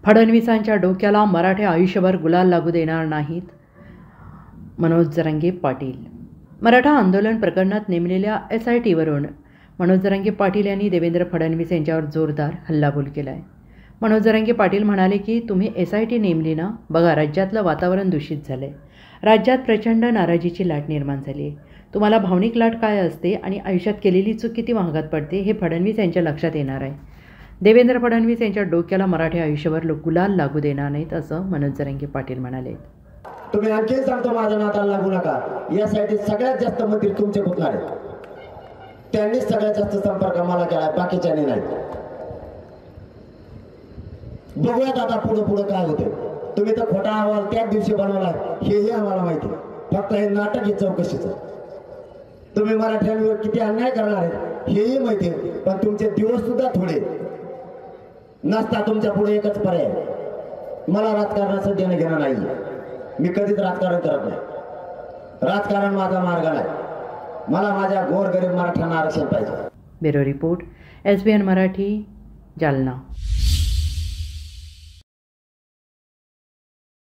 फडणवीसांच्या डोक्याला मराठे आयुष्यभर गुलाल लागू देणार नाहीत. मनोज जरांगे पाटील. मराठा आंदोलन प्रकरणात नेमलेल्या SITवरून मनोज जरांगे पाटील यांनी देवेंद्र फडणवीस यांच्यावर जोरदार हल्लाबोल केला आहे. मनोज जरांगे पाटील म्हणाले की तुम्ही SIT नेमली ना, बघा राज्यातलं वातावरण दूषित झालं आहे. राज्यात प्रचंड नाराजीची लाट निर्माण झाली आहे. तुम्हाला भावनिक लाट काय असते आणि आयुष्यात केलेली चूक किती महागात पडते हे फडणवीस यांच्या लक्षात येणार आहे. देवेंद्र फडणवीस यांच्या डोक्याला मराठी आयुष्यभर गुलाल लागू देणार नाहीत असं मनोज जरांगे पाटील म्हणाले. तुम्ही आणखी सांगतो माझ्या नाताला लागू नका. यासाठी सगळ्यात जास्त मंत्री तुमचे पुतणार आहेत. त्यांनीच सगळ्यात जास्त संपर्क मला केला, बाकीच्यांनी नाही. बघूयात आता पुढे पुढे काय होते. तुम्ही तर खोटा अहवाल त्याच दिवशी बनवला हेही आम्हाला माहिती. फक्त हे नाटक आहे चौकशीचं. तुम्ही मराठ्यांवर किती अन्याय करणार आहे हेही माहिती. पण तुमचे दिवस सुद्धा थोडे नसता. तुमच्या पुढे एकच पर्याय, मला राजकारणाचं देणं घेणं नाही. मी कधीच राजकारण करत नाही. राजकारण माझा मार्ग नाही. मला माझ्या गोरगरीब मराठ्यांना आरक्षण पाहिजे. Bureau report, SBN Marathi, Jalna.